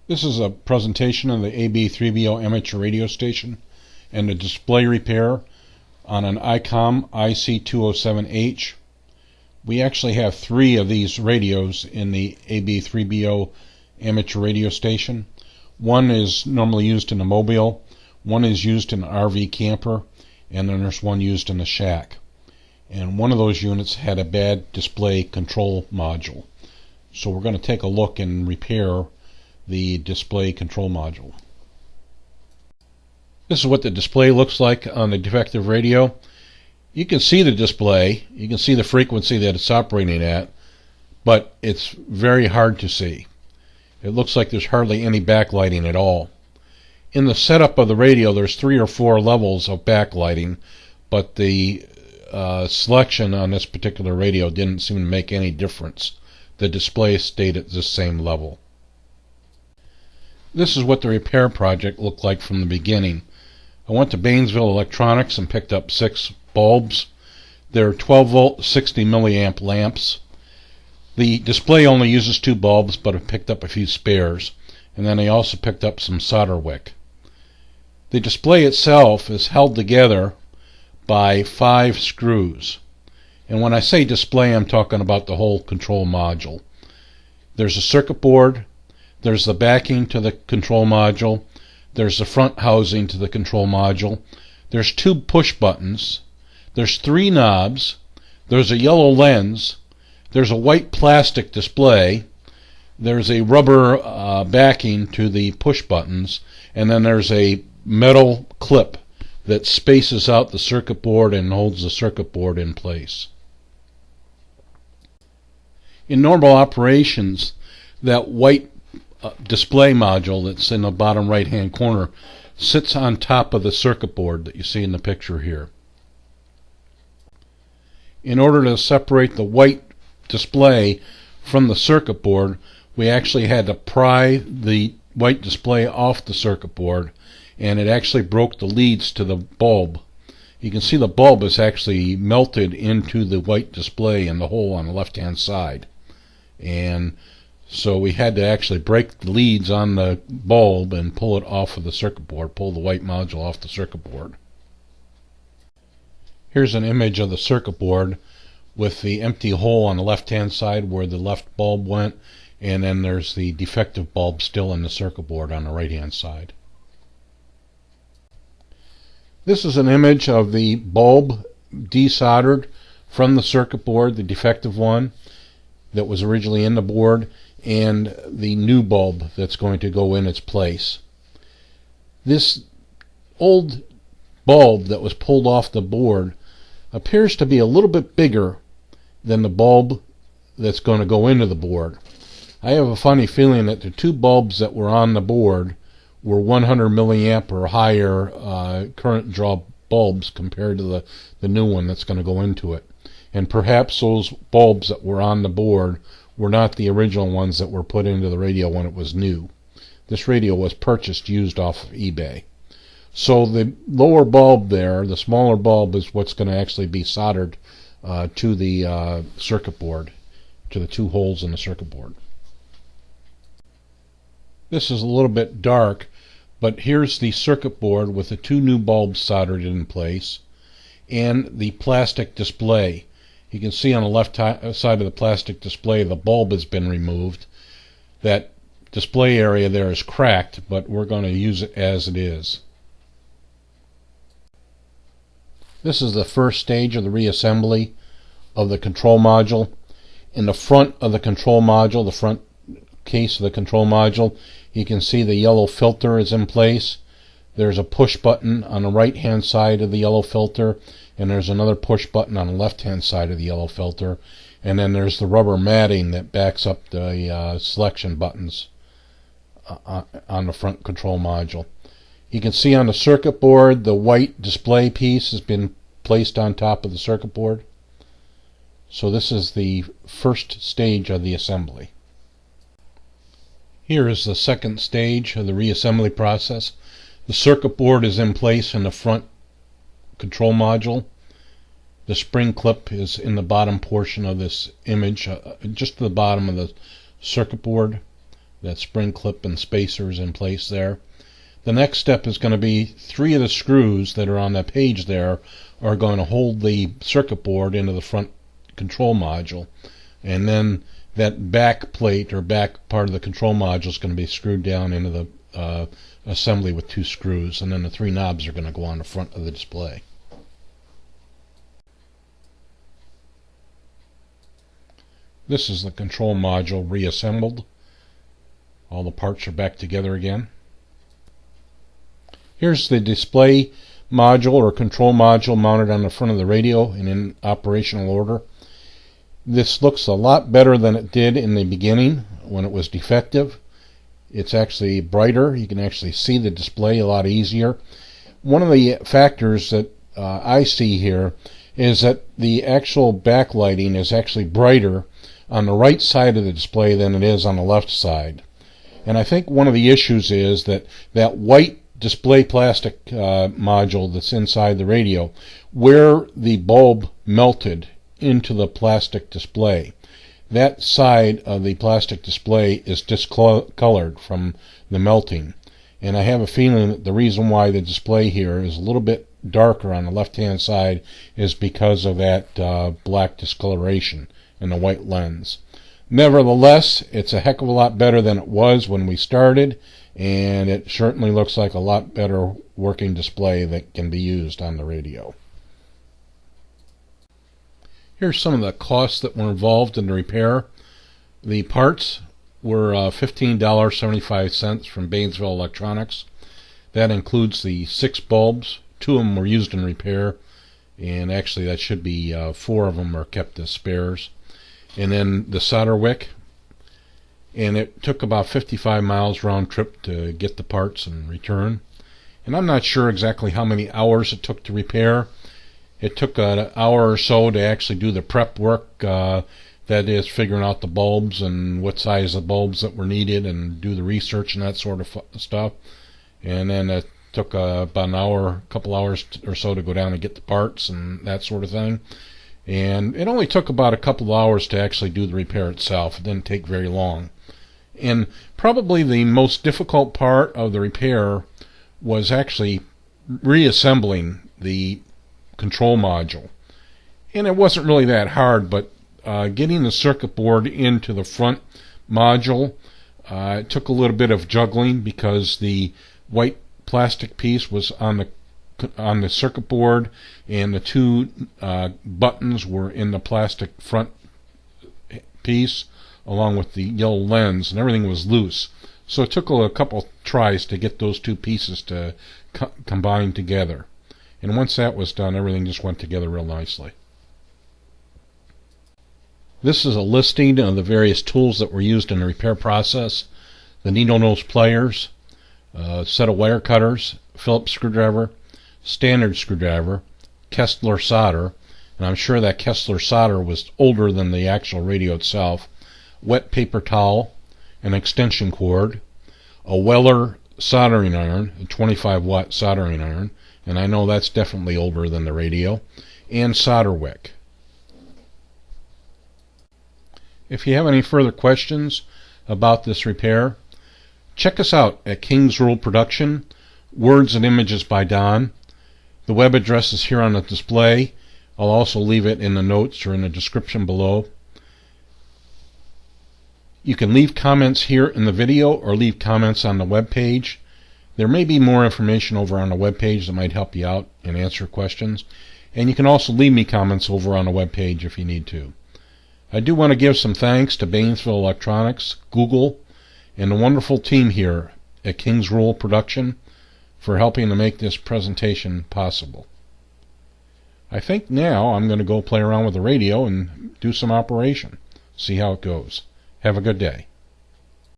This is a presentation of the AB3BO amateur radio station and a display repair on an Icom IC-207H. We actually have 3 of these radios in the AB3BO amateur radio station. One is normally used in a mobile, one is used in an RV camper, and then there's one used in a shack. And one of those units had a bad display control module. So we're going to take a look and repair the display control module. This is what the display looks like on the defective radio. You can see the display, you can see the frequency that it's operating at, but it's very hard to see. It looks like there's hardly any backlighting at all. In the setup of the radio, there's 3 or 4 levels of backlighting, but the selection on this particular radio didn't seem to make any difference. The display stayed at the same level. This is what the repair project looked like from the beginning. I went to Bainesville Electronics and picked up 6 bulbs. They're 12 volt 60 milliamp lamps. The display only uses 2 bulbs, but I picked up a few spares, and then I also picked up some solder wick. The display itself is held together by 5 screws. And when I say display, I'm talking about the whole control module. There's a circuit board, there's the backing to the control module, there's the front housing to the control module, there's 2 push buttons, there's 3 knobs, there's a yellow lens, there's a white plastic display, there's a rubber backing to the push buttons, and then there's a metal clip that spaces out the circuit board and holds the circuit board in place. In normal operations, that white display module that's in the bottom right hand corner sits on top of the circuit board that you see in the picture here. In order to separate the white display from the circuit board, we actually had to pry the white display off the circuit board, and it actually broke the leads to the bulb. You can see the bulb is actually melted into the white display in the hole on the left hand side, and so we had to actually break the leads on the bulb and pull it off of the circuit board, pull the white module off the circuit board. Here's an image of the circuit board with the empty hole on the left hand side where the left bulb went, and then there's the defective bulb still in the circuit board on the right hand side. This is an image of the bulb desoldered from the circuit board, the defective one that was originally in the board, and the new bulb that's going to go in its place. This old bulb that was pulled off the board appears to be a little bit bigger than the bulb that's going to go into the board. I have a funny feeling that the 2 bulbs that were on the board were 100 milliamp or higher current draw bulbs compared to the new one that's going to go into it. And perhaps those bulbs that were on the board were not the original ones that were put into the radio when it was new. This radio was purchased used off of eBay. So the lower bulb there, the smaller bulb, is what's going to actually be soldered to the circuit board, to the 2 holes in the circuit board. This is a little bit dark, but here's the circuit board with the 2 new bulbs soldered in place and the plastic display. You can see on the left side of the plastic display the bulb has been removed. That display area there is cracked, but we're going to use it as it is. This is the first stage of the reassembly of the control module. In the front of the control module, the front case of the control module, you can see the yellow filter is in place. There's a push button on the right hand side of the yellow filter, and there's another push button on the left hand side of the yellow filter, and then there's the rubber matting that backs up the selection buttons on the front control module. You can see on the circuit board the white display piece has been placed on top of the circuit board. So this is the first stage of the assembly. Here is the second stage of the reassembly process. The circuit board is in place in the front control module. The spring clip is in the bottom portion of this image, just to the bottom of the circuit board. that spring clip and spacers in place there. The next step is going to be 3 of the screws that are on that page there are going to hold the circuit board into the front control module, and then that back plate or back part of the control module is going to be screwed down into the assembly with 2 screws, and then the 3 knobs are going to go on the front of the display. This is the control module reassembled. All the parts are back together again. Here's the display module or control module mounted on the front of the radio and in operational order. This looks a lot better than it did in the beginning when it was defective. It's actually brighter. You can actually see the display a lot easier. One of the factors that I see here is that the actual backlighting is actually brighter on the right side of the display than it is on the left side. And I think one of the issues is that that white display plastic module that's inside the radio, where the bulb melted into the plastic display, that side of the plastic display is discolored from the melting. And I have a feeling that the reason why the display here is a little bit darker on the left hand side is because of that black discoloration in the white lens. Nevertheless, it's a heck of a lot better than it was when we started, and it certainly looks like a lot better working display that can be used on the radio. Here's some of the costs that were involved in the repair. The parts were $15.75 from Baynesville Electronics. That includes the 6 bulbs. 2 of them were used in repair, and actually that should be 4 of them are kept as spares. And then the solder wick, and it took about 55 miles round trip to get the parts and return. And I'm not sure exactly how many hours it took to repair. It took an hour or so to actually do the prep work, that is figuring out the bulbs and what size of bulbs that were needed and do the research and that sort of stuff. And then it took about an hour, a couple hours or so to go down and get the parts and that sort of thing. And it only took about a couple of hours to actually do the repair itself. It didn't take very long. And probably the most difficult part of the repair was actually reassembling the control module. And it wasn't really that hard, but getting the circuit board into the front module, it took a little bit of juggling because the white plastic piece was on the circuit board, and the 2 buttons were in the plastic front piece along with the yellow lens, and everything was loose. So it took a couple tries to get those 2 pieces to combine together. And once that was done, everything just went together real nicely. This is a listing of the various tools that were used in the repair process. The needle nose pliers, a set of wire cutters, Phillips screwdriver, standard screwdriver, Kessler solder, and I'm sure that Kessler solder was older than the actual radio itself, wet paper towel, an extension cord, a Weller soldering iron, a 25-watt soldering iron, and I know that's definitely older than the radio, and solder wick. If you have any further questions about this repair, check us out at King's Rule Production, Words and Images by Don. The web address is here on the display. I'll also leave it in the notes or in the description below. You can leave comments here in the video or leave comments on the web page. There may be more information over on the web page that might help you out and answer questions. And you can also leave me comments over on the web page if you need to. I do want to give some thanks to Baynesville Electronics, Google, and the wonderful team here at King's Rule Production for helping to make this presentation possible. I think now I'm going to go play around with the radio and do some operation, see how it goes. Have a good day.